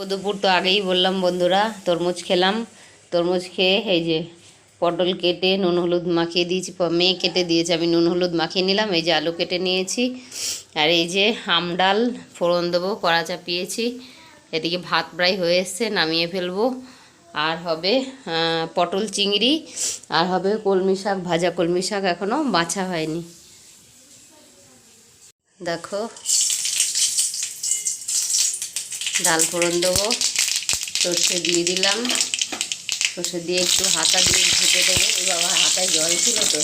দুপুর তো আগেই বললাম বন্ধুরা, তরমুজ খেলাম। তরমুজ খেয়ে এই যে পটল কেটে নুন হলুদ মাখিয়ে দিয়েছি, মেয়ে কেটে দিয়েছে, আমি নুন হলুদ মাখিয়ে নিলাম। এই যে আলু কেটে নিয়েছি, আর এই যে আম ডাল ফোড়ন দেবো, কড়া চাপিয়েছি। এদিকে ভাত প্রায় হয়ে এসছে, নামিয়ে ফেলবো। আর হবে পটল চিংড়ি, আর হবে কলমি শাক ভাজা। কলমি শাক এখনও বাছা হয়নি। দেখো, ডাল ফোড়ন দেবো, সর্ষে দিয়ে দিলাম। সর্ষে দিয়ে একটু হাতা দিয়ে ঘেটে দেবো। ওই বাবা, হাতায় জল ছিল তো।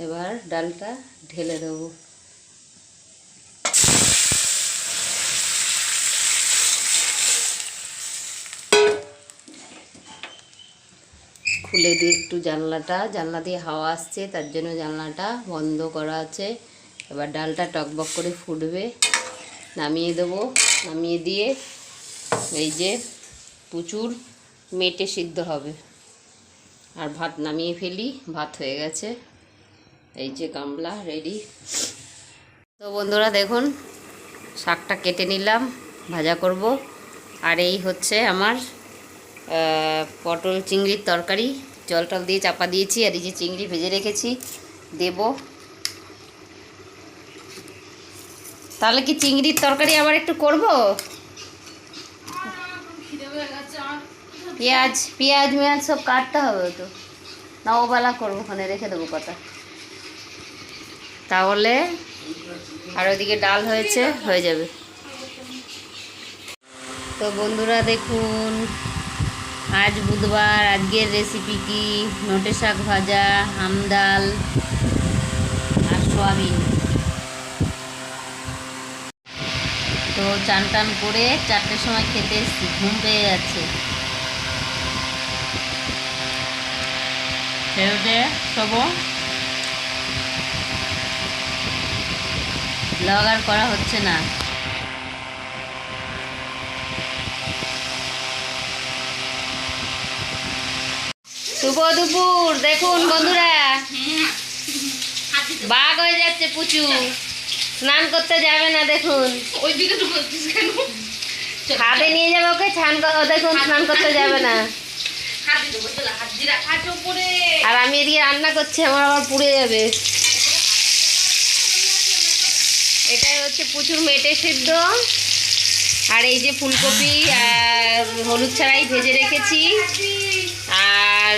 এবার ডালটা ঢেলে দেবো। খুলে দিয়ে একটু জানলা দিয়ে হাওয়া আসছে, তার জন্য জানলাটা বন্ধ করা আছে। এবার ডালটা টকবক করে ফুটবে, নামিয়ে দেবো। নামিয়ে দিয়ে এই যে প্রচুর মেটে সিদ্ধ হবে। আর ভাত নামিয়ে ফেলি, ভাত হয়ে গেছে। এই যে গামলা রেডি। তো বন্ধুরা দেখুন, শাকটা কেটে নিলাম, ভাজা করব। আর এই হচ্ছে আমার পটল চিংড়ির তরকারি। জল টল দিয়ে চাপা দিয়েছি। আর এই যে চিংড়ি ভেজে রেখেছি, দেব। তাহলে কি চিংড়ির তরকারি আবার একটু করব? পেঁয়াজ পেঁয়াজ মেয়াজ সব কাটতে হবে তো, না ওবেলা করবো, ওখানে রেখে দেবো কটা। তাহলে আর ওইদিকে ডাল হয়েছে, হয়ে যাবে। তো বন্ধুরা দেখুন, আজ বুধবার। আজকের রেসিপি কি? নোটে শাক ভাজা, আম ডাল আর সোয়াবিন। তো চান টান করে 4টের সময় খেতে এসেছি, ঘুম পেয়ে যাচ্ছে। খেয়ে শোবো, ব্লগ আর করা হচ্ছে না। শুভ দুপুর। দেখুন বন্ধুরা, বাঘ হয়ে যাচ্ছে পুচু, স্নান করতে যাবে না। দেখুন, হাতে নিয়ে যাবে ওকে, দেখুন স্নান করতে যাবে না। আর আমি এদিকে রান্না করছি, আমার আবার পুড়ে যাবে। এটাই হচ্ছে প্রচুর মেটে সিদ্ধ। আর এই যে ফুলকপি হলুদ ছাড়াই ভেজে রেখেছি। আর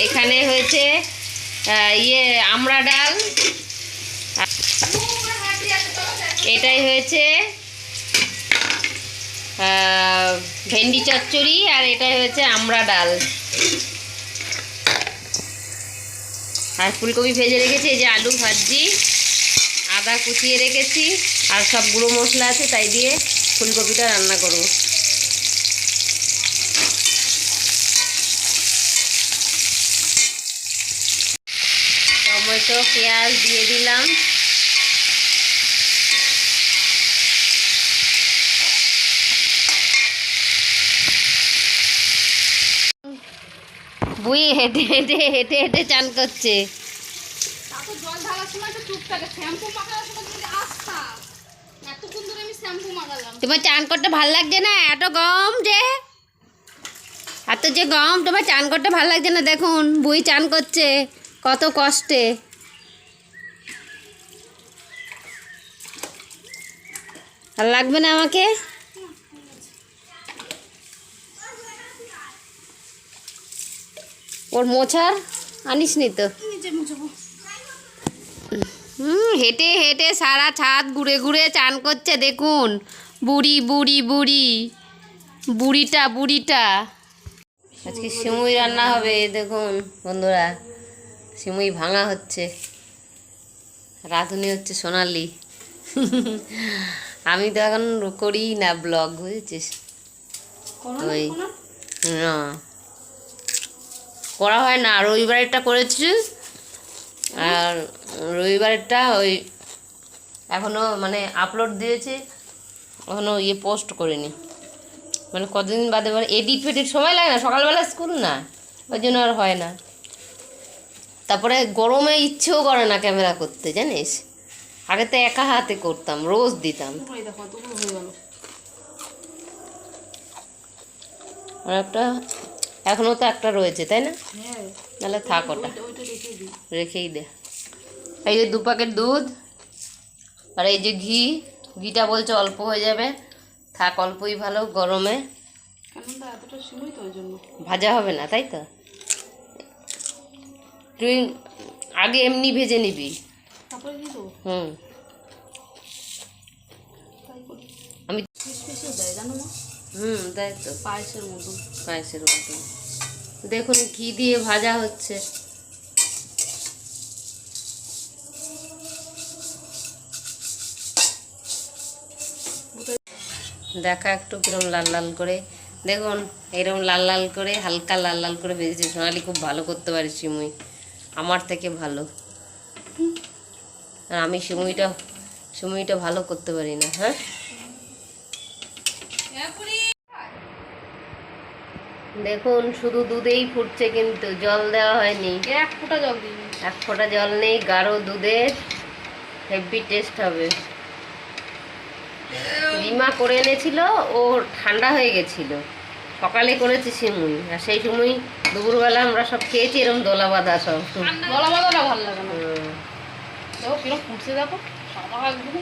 এখানে হয়েছে আমড়া ডাল। এটাই হয়েছে ভেন্ডি চচ্চড়ি। আর এটাই হয়েছে আমড়া ডাল। আর ফুলকপি ভেজে রেখেছি। এই যে আলু ভাজি, আদা কুচিয়ে রেখেছি, আর সব গুঁড়ো মশলা আছে, তাই দিয়ে ফুলকপিটা রান্না করব। টমেটো পেঁয়াজ দিয়ে দিলাম। বুই হেঁটে হেঁটে হেঁটে হেঁটে চান করছে। তোমার চান করতে ভাল লাগছে না? এত গরম যে, এত যে গরম, তোমার চান করতে ভাল লাগছে না? দেখুন, বুই চান করছে কত কষ্টে। আর লাগবে না আমাকে? ওর মোছার আনিস নি তো? হেঁটে হেঁটে সারা ছাদ ঘুরে ঘুরে চান করছে। দেখুন, বুড়ি বুড়ি বুড়ি বুড়িটা। আজকে সিমুই রান্না হবে। দেখুন বন্ধুরা, সিমুই ভাঙা হচ্ছে। রাঁধুনি হচ্ছে সোনালি। আমি তো এখন করি না ব্লগ, বুঝেছিস? ওই না, করা হয় না। রবিবারেরটা করেছি, আর রবিবারেরটা ওই এখনও মানে আপলোড দিয়েছি, এখনও পোস্ট করিনি। মানে কতদিন বাদে এডিট ফেডিট সময় লাগে না, সকালবেলা স্কুল না, ওই জন্য আর হয় না। তারপরে গরমে ইচ্ছেও করে না ক্যামেরা করতে, জানিস। আগে তো একা হাতে করতাম, রোজ দিতাম। আর একটা এখনো তো একটা রয়েছে, তাই না? নাহলে থাক, ওটা রেখেই দে। এই যে 2 প্যাকেট দুধ, আর এই যে ঘিটা বলছে অল্প হয়ে যাবে, থাক, অল্পই ভালো গরমে। ভাজা হবে না, তাই তো? তুই আগে এমনি ভেজে নিবি। হুম, আমি তাই তো, পায়েসের মতো। দেখুন ঘি দিয়ে ভাজা হচ্ছে। দেখা একটু কিরম লাল লাল করে, দেখুন এরকম লাল লাল করে, হালকা লাল লাল করে ভেজেছি। সোনালি খুব ভালো করতে পারি সিমুই, আমার থেকে ভালো। আর আমি সিমুইটা ভালো করতে পারি না। হ্যাঁ, দেখুন শুধু দুধেই ফুটছে, কিন্তু জল দেওয়া হয়নি। 1 ফোঁটা জল দিই। 1 ফোঁটা জল নেই। গাঢ় দুধের হেভি টেস্ট হবে। রিমা করে এনেছিল, ও ঠান্ডা হয়ে গেছিল। সকালে করেছি সিমুই, আর সেই সময় দুপুরবেলা আমরা সব খেয়েছি এরকম দোলা বাঁধা সব। গলা বাঁধাটা ভালো লাগে না। দেখো কিরকম ফুটছে, দেখো সাদা একদম।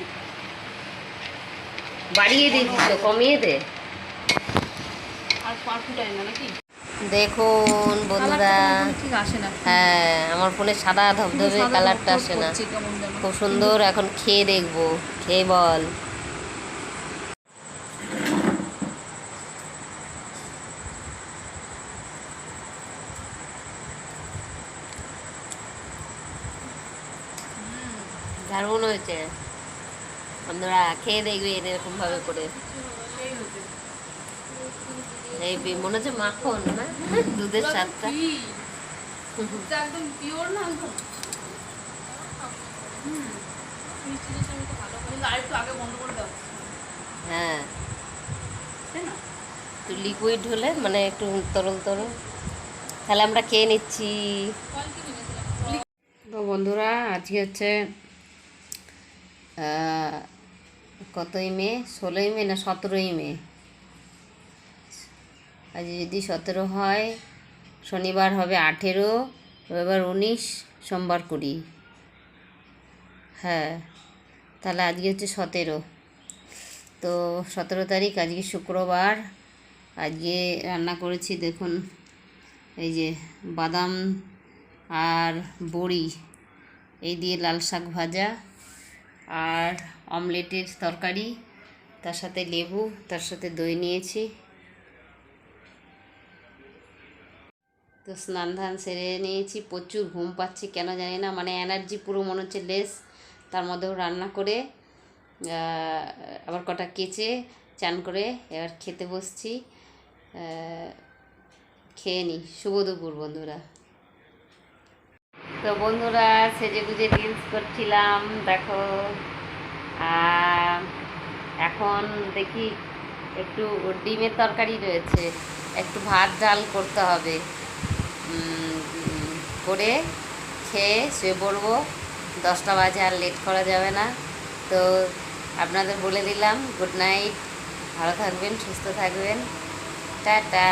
বাড়িয়ে দিয়েছিস তো, কমিয়ে দে। আর ফুটাই না নাকি? দেখুন বন্ধুরা, ঠিক আসে না। হ্যাঁ, আমার ফোনে সাদা ধবধবে কালারটা আসে না, খুব সুন্দর। এখন খেয়ে দেখবো, খেয়ে বল। দারুণ হয়েছে বন্ধুরা, খেয়ে দেখবে এরকম ভাবে করে। এই মনে হচ্ছে মাখন না, দুধের স্বাদটা। একদম পিওর না, একদম। হ্যাঁ, একটু লিকুইড হলে, মানে একটু তরল তরল, তাহলে আমরা খেয়ে নিচ্ছি। তো বন্ধুরা, আজকে হচ্ছে কতই মে, 16ই মে না 17ই মে। আজ যদি 17 হয়, শনিবার হবে 18, রবিবার 19, সোমবার 20। হ্যাঁ, তাহলে আজকে হচ্ছে 17। তো 17 তারিখ, আজকে শুক্রবার। আজকে রান্না করেছি দেখুন, এই যে বাদাম আর বড়ি এই দিয়ে লাল শাক ভাজা, আর অমলেটের তরকারি, তার সাথে লেবু, তার সাথে দই নিয়েছি। তো স্নান ধান সেরে নিয়েছি, প্রচুর ঘুম পাচ্ছি কেন জানি না, মানে এনার্জি পুরো মনে হচ্ছে লেস। তার মধ্যেও রান্না করে আবার কটা কেচে চান করে এবার খেতে বসছি। খেয়ে নিই। শুভ দুপুর বন্ধুরা। তো বন্ধুরা, সেজে গুজে রিলস করছিলাম, দেখো। এখন দেখি একটু ডিমের তরকারি রয়েছে, একটু ভাত ডাল করতে হবে, করে খেয়ে শুয়ে পড়বো। 10টা বাজে, আর লেট করা যাবে না। তো আপনাদের বলে দিলাম গুড নাইট, ভালো থাকবেন, সুস্থ থাকবেন, টাটা।